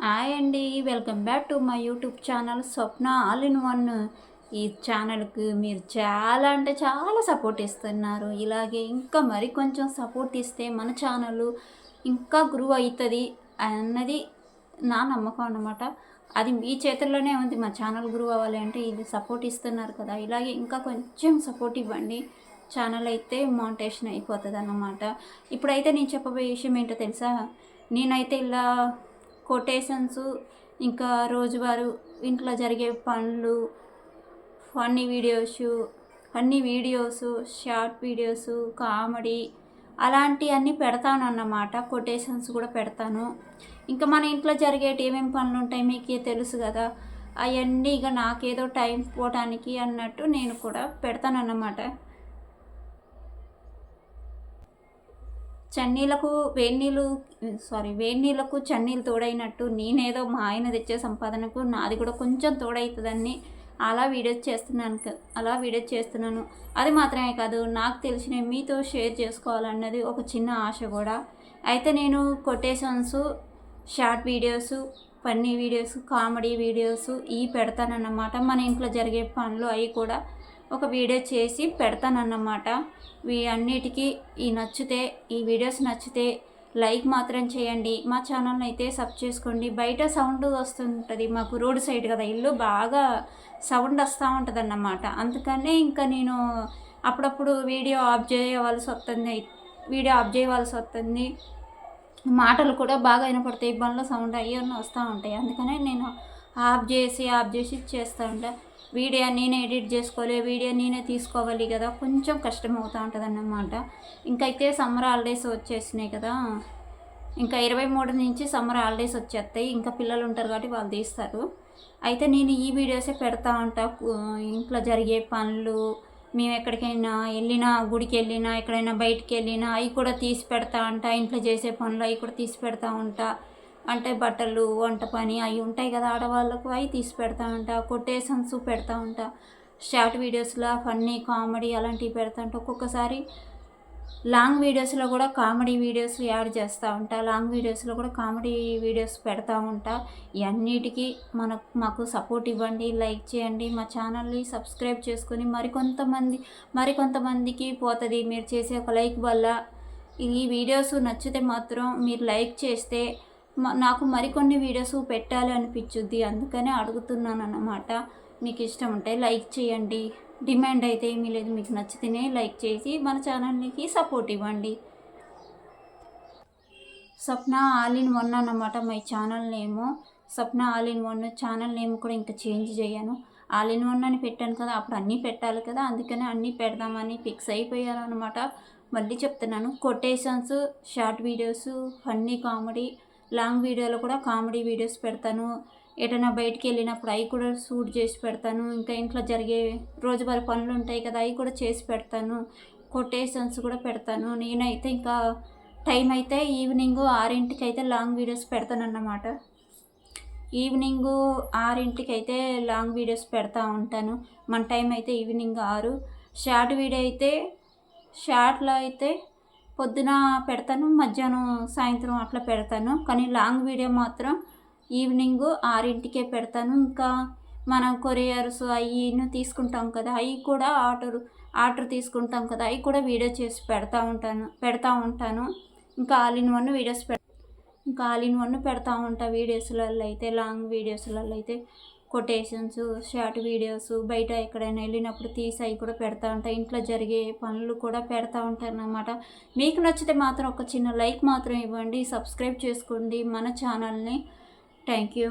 Hi అండి, welcome back to my YouTube channel Swapna all in one. ఈ ఛానల్కి మీరు చాలా అంటే చాలా సపోర్ట్ ఇస్తున్నారు. ఇలాగే ఇంకా మరి కొంచెం సపోర్ట్ ఇస్తే మన ఛానల్ ఇంకా గ్రో అవుతుంది అన్నది నా నమ్మకం అన్నమాట. అది మీ చేతుల్లోనే ఉంది. మా ఛానల్ గ్రో అవ్వాలి అంటే ఇది సపోర్ట్ ఇస్తున్నారు కదా, ఇలాగే ఇంకా కొంచెం సపోర్ట్ ఇవ్వండి. ఛానల్ అయితే మానిటైజేషన్ అయిపోతుంది అన్నమాట. ఇప్పుడైతే నేను చెప్పబోయే విషయం ఏంటో తెలుసా? నేనైతే ఇలా కొటేషన్స్, ఇంకా రోజువారు ఇంట్లో జరిగే పనులు, funny videos, short videos, comedy అలాంటివన్నీ పెడతాను అన్నమాట. కొటేషన్స్ కూడా పెడతాను. ఇంకా మన ఇంట్లో జరిగేటి ఏమేమి పనులు ఉంటాయి మీకే తెలుసు కదా, అవన్నీ ఇక నాకేదో టైం పోవటానికి అన్నట్టు నేను కూడా పెడతాను అన్నమాట. వేడి నీళ్ళకు చన్నీళ్ళు తోడైనట్టు నేనేదో మా ఆయన తెచ్చే సంపాదనకు నాది కూడా కొంచెం తోడవుతుందని అలా వీడియోస్ చేస్తున్నాను. అది మాత్రమే కాదు, నాకు తెలిసిన మీతో షేర్ చేసుకోవాలన్నది ఒక చిన్న ఆశ కూడా. అయితే నేను quotations, short videos, funny videos, comedy videos ఇవి పెడతానన్నమాట. మన ఇంట్లో జరిగే పనులు అవి కూడా ఒక వీడియో చేసి పెడతానన్నమాట. అన్నిటికీ ఈ వీడియోస్ నచ్చితే లైక్ మాత్రం చేయండి. మా ఛానల్ని అయితే సబ్ చేసుకోండి. బయట సౌండ్ వస్తుంటుంది, మాకు రోడ్ సైడ్ కదా ఇల్లు, బాగా సౌండ్ వస్తూ ఉంటుంది అన్నమాట. అందుకనే ఇంకా నేను అప్పుడప్పుడు వీడియో ఆఫ్ చేయవలసి వస్తుంది. మాటలు కూడా బాగా వినపడతాయి, బండ్ల సౌండ్ అయ్యన్నీ వస్తూ ఉంటాయి. అందుకనే నేను ఆఫ్ చేసి చేస్తూ ఉంటా. వీడియో నేనే ఎడిట్ చేసుకోవాలి, వీడియో నేనే తీసుకోవాలి కదా, కొంచెం కష్టం అవుతూ ఉంటుంది అన్నమాట. ఇంకైతే సమ్మర్ హాలిడేస్ వచ్చేసినాయి కదా, ఇంకా 23 నుంచి సమ్మర్ హాలిడేస్ వచ్చేస్తాయి. ఇంకా పిల్లలు ఉంటారు కాబట్టి వాళ్ళు తీస్తారు. అయితే నేను ఈ వీడియోసే పెడతా ఉంటా. ఇంట్లో జరిగే పనులు, మేము ఎక్కడికైనా వెళ్ళినా, గుడికి వెళ్ళినా, ఎక్కడైనా బయటికి వెళ్ళినా అవి కూడా తీసి పెడతా ఉంటా. ఇంట్లో చేసే పనులు అవి కూడా తీసి పెడతా ఉంటా. అంటే బట్టలు, వంట పని అవి ఉంటాయి కదా ఆడవాళ్ళకు, అవి తీసి పెడతా ఉంటా. కొటేషన్స్ పెడతా ఉంటా. షార్ట్ వీడియోస్లో ఫన్నీ, కామెడీ అలాంటివి పెడతా ఉంటా. ఒక్కొక్కసారి లాంగ్ వీడియోస్లో కూడా కామెడీ వీడియోస్ యాడ్ చేస్తూ ఉంటా. లాంగ్ వీడియోస్లో కూడా కామెడీ వీడియోస్ పెడతా ఉంటా. ఇవన్నిటికీ మాకు సపోర్ట్ ఇవ్వండి, లైక్ చేయండి, మా ఛానల్ని సబ్స్క్రైబ్ చేసుకొని మరికొంతమందికి పోతుంది మీరు చేసే ఒక లైక్ వల్ల. ఈ వీడియోస్ నచ్చితే మాత్రం మీరు లైక్ చేస్తే నాకు మరికొన్ని వీడియోస్ పెట్టాలి అనిపించుద్ది. అందుకనే అడుగుతున్నాను అన్నమాట. మీకు ఇష్టం ఉంటే లైక్ చేయండి. డిమాండ్ అయితే ఏమీ లేదు, మీకు నచ్చితేనే లైక్ చేసి మన ఛానల్కి సపోర్ట్ ఇవ్వండి. స్వప్న ఆల్ ఇన్ వన్ అన్నమాట my channel name. Swapna all in one channel name కూడా ఇంకా చేంజ్ చేయను. ఆల్ ఇన్ వన్ అని పెట్టాను కదా, అప్పుడు అన్నీ పెట్టాలి కదా, అందుకనే అన్నీ పెడదామని ఫిక్స్ అయిపోయాను అనమాట. మళ్ళీ చెప్తున్నాను, quotations, short videos, funny, comedy, long వీడియోలో కూడా కామెడీ వీడియోస్ పెడతాను. ఎటైనా బయటికి వెళ్ళినప్పుడు అవి కూడా షూట్ చేసి పెడతాను. ఇంకా ఇంట్లో జరిగే రోజువారీ పనులు ఉంటాయి కదా, అవి కూడా చేసి పెడతాను. కొటేషన్స్ కూడా పెడతాను. నేనైతే ఇంకా టైం అయితే ఈవినింగ్ 6ంటికి అయితే లాంగ్ వీడియోస్ పెడతానన్నమాట. ఈవినింగ్ 6ంటికి అయితే లాంగ్ వీడియోస్ పెడతా ఉంటాను. మన టైం అయితే ఈవినింగ్ 6. షార్ట్లో అయితే పొద్దున పెడతాను, మధ్యాహ్నం, సాయంత్రం అట్లా పెడతాను. కానీ లాంగ్ వీడియో మాత్రం ఈవినింగ్ 6ంటికే పెడతాను. ఇంకా మనం కొరియర్స్ అవి తీసుకుంటాం కదా, అవి కూడా ఆర్డర్ తీసుకుంటాం కదా, అవి కూడా వీడియో చేసి పెడతా ఉంటాను. ఇంకా ఆల్ ఇన్ వన్ పెడతా ఉంటా. వీడియోస్లలో అయితే, లాంగ్ వీడియోస్లలో అయితే కొటేషన్స్, షార్ట్ వీడియోస్, బయట ఎక్కడైనా వెళ్ళినప్పుడు తీసి అవి కూడా పెడతా ఉంటాయి. ఇంట్లో జరిగే పనులు కూడా పెడతా ఉంటాను అన్నమాట. మీకు నచ్చితే మాత్రం ఒక చిన్న లైక్ మాత్రం ఇవ్వండి, సబ్స్క్రైబ్ చేసుకోండి మన ఛానల్ని. Thank you.